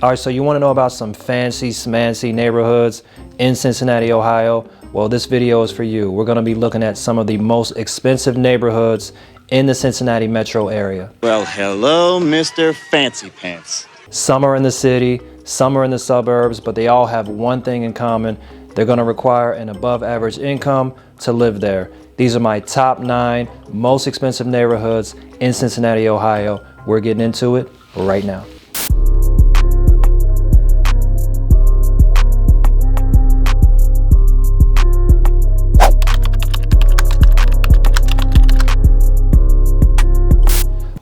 All right, so you want to know about some fancy smancy neighborhoods in Cincinnati, Ohio? Well, this video is for you. We're going to be looking at some of the most expensive neighborhoods in the Cincinnati metro area. Well, hello, Mr. Fancy Pants. Some are in the city, some are in the suburbs, but they all have one thing in common. They're going to require an above average income to live there. These are my top 9 most expensive neighborhoods in Cincinnati, Ohio. We're getting into it right now.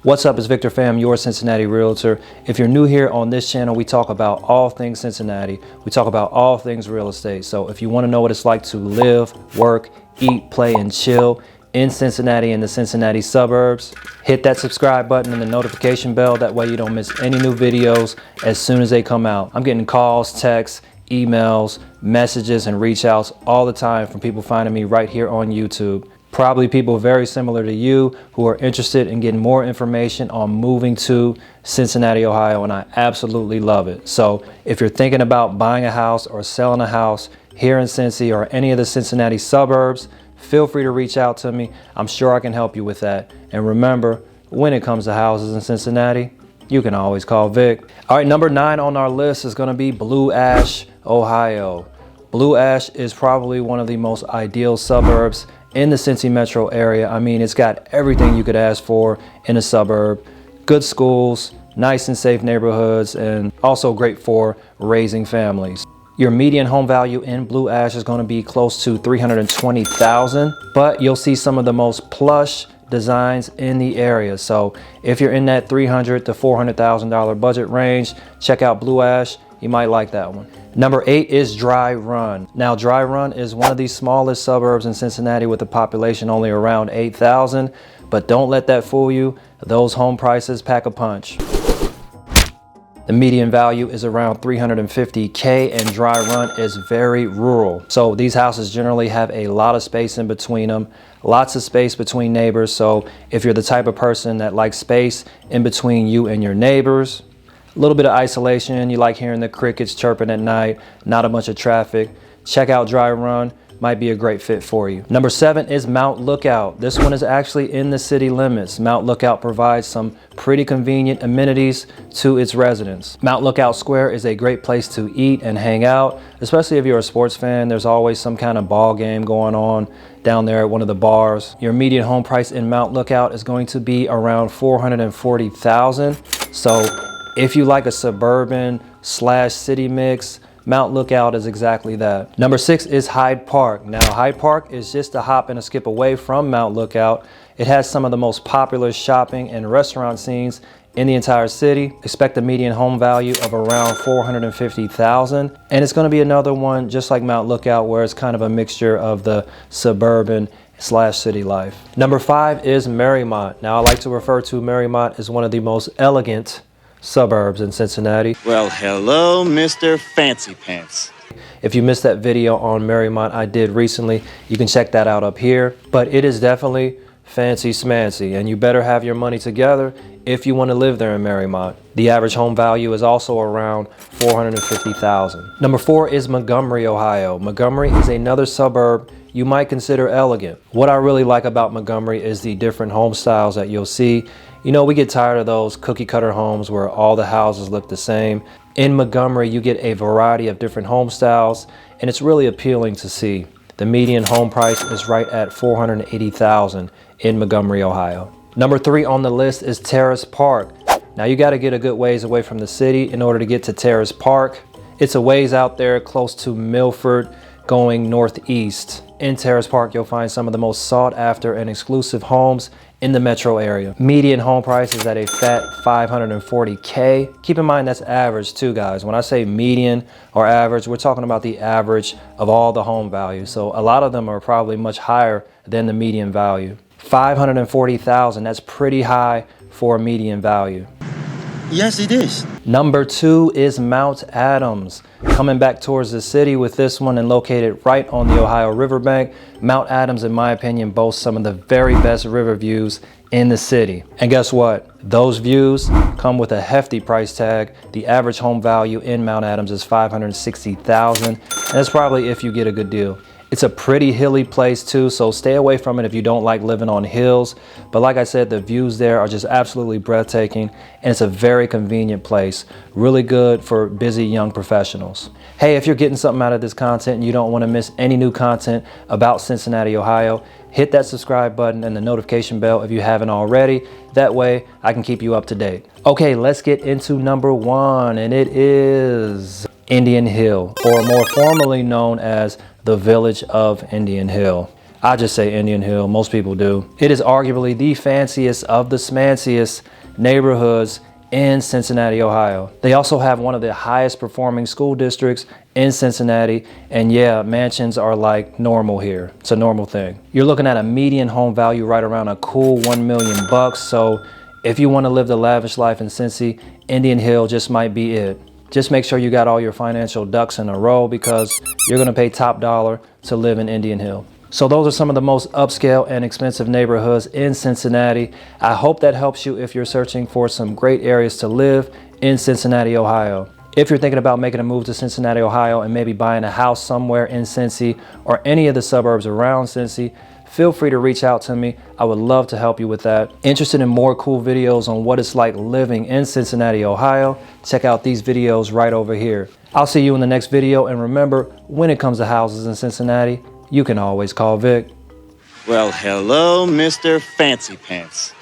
What's up, it's Victor Pham, your Cincinnati realtor. If you're new here on this channel, we talk about all things Cincinnati. We talk about all things real estate. So if you want to know what it's like to live, work, eat, play, and chill in Cincinnati and the Cincinnati suburbs, hit that subscribe button and the notification bell. That way you don't miss any new videos as soon as they come out. I'm getting calls, texts, emails, messages, and reach outs all the time from people finding me right here on YouTube. Probably people very similar to you who are interested in getting more information on moving to Cincinnati, Ohio, and I absolutely love it. So if you're thinking about buying a house or selling a house here in Cincy or any of the Cincinnati suburbs, feel free to reach out to me. I'm sure I can help you with that. And remember, when it comes to houses in Cincinnati, you can always call Vic. All right, number 9 on our list is going to be Blue Ash, Ohio. Blue Ash is probably one of the most ideal suburbs in the Cincy metro area. I mean, it's got everything you could ask for in a suburb. Good schools, nice and safe neighborhoods, and also great for raising families. Your median home value in Blue Ash is going to be close to $320,000, but you'll see some of the most plush designs in the area. So if you're in that $300,000 to $400,000 budget range, check out Blue Ash. You might like that one. Number 8 is Dry Run. Now, Dry Run is one of the smallest suburbs in Cincinnati with a population only around 8,000, but don't let that fool you. Those home prices pack a punch. The median value is around $350K, and Dry Run is very rural. So these houses generally have a lot of space in between them, lots of space between neighbors. So if you're the type of person that likes space in between you and your neighbors, a little bit of isolation, you like hearing the crickets chirping at night, not a bunch of traffic, check out Dry Run. Might be a great fit for you. Number 7 is Mount Lookout. This one is actually in the city limits. Mount Lookout provides some pretty convenient amenities to its residents. Mount Lookout Square is a great place to eat and hang out, especially if you're a sports fan. There's always some kind of ball game going on down there at one of the bars. Your median home price in Mount Lookout is going to be around $440,000. So if you like a suburban / city mix, Mount Lookout is exactly that. Number 6 is HYDE Park. Now, HYDE Park is just a hop and a skip away from Mount Lookout. It has some of the most popular shopping and restaurant scenes in the entire city. Expect a median home value of around $450,000. And it's going to be another one just like Mount Lookout, where it's kind of a mixture of the suburban / city life. Number 5 is MARIEMONT. Now, I like to refer to MARIEMONT as one of the most elegant suburbs in Cincinnati. Well, hello, Mr. Fancy Pants. If you missed that video on MARIEMONT I did recently, you can check that out up here. But it is definitely fancy smancy, and you better have your money together if you want to live there in MARIEMONT. The average home value is also around $450,000. Number 4 is Montgomery, Ohio. Montgomery is another suburb you might consider elegant. What I really like about Montgomery is the different home styles that you'll see. You know, we get tired of those cookie cutter homes where all the houses look the same. In Montgomery, you get a variety of different home styles, and it's really appealing to see. The median home price is right at $480,000 in Montgomery, Ohio. Number 3 on the list is Terrace Park. Now, you got to get a good ways away from the city in order to get to Terrace Park. It's a ways out there close to Milford, going northeast. In Terrace Park, you'll find some of the most sought after and exclusive homes in the metro area. Median home price is at a fat $540K. Keep in mind that's average too, guys. When I say median or average, we're talking about the average of all the home values. So a lot of them are probably much higher than the median value. $540,000, that's pretty high for a median value. Yes, it is. Number 2 is Mount Adams. Coming back towards the city with this one and located right on the Ohio riverbank, Mount Adams, in my opinion, boasts some of the very best river views in the city. And guess what? Those views come with a hefty price tag. The average home value in Mount Adams is $560,000, and that's probably if you get a good deal. It's a pretty hilly place too, so stay away from it if you don't like living on hills. But like I said, the views there are just absolutely breathtaking, and it's a very convenient place. Really good for busy young professionals. Hey, if you're getting something out of this content and you don't want to miss any new content about Cincinnati, Ohio, hit that subscribe button and the notification bell if you haven't already. That way I can keep you up to date. Okay, let's get into number 1, and it is Indian Hill, or more formally known as the village of Indian Hill. I just say Indian Hill, most people do. It is arguably the fanciest of the smanciest neighborhoods in Cincinnati, Ohio. They also have one of the highest performing school districts in Cincinnati, and yeah, mansions are like normal here. It's a normal thing. You're looking at a median home value right around a cool $1 million bucks, so if you want to live the lavish life in Cincy, Indian Hill just might be it. Just make sure you got all your financial ducks in a row, because you're going to pay top dollar to live in Indian Hill. So those are some of the most upscale and expensive neighborhoods in Cincinnati. I hope that helps you if you're searching for some great areas to live in Cincinnati, Ohio. If you're thinking about making a move to Cincinnati, Ohio, and maybe buying a house somewhere in Cincy or any of the suburbs around Cincy, feel free to reach out to me. I would love to help you with that. Interested in more cool videos on what it's like living in Cincinnati, Ohio? Check out these videos right over here. I'll see you in the next video, and remember, when it comes to houses in Cincinnati, you can always call Vic. Well, hello, Mr. Fancy Pants.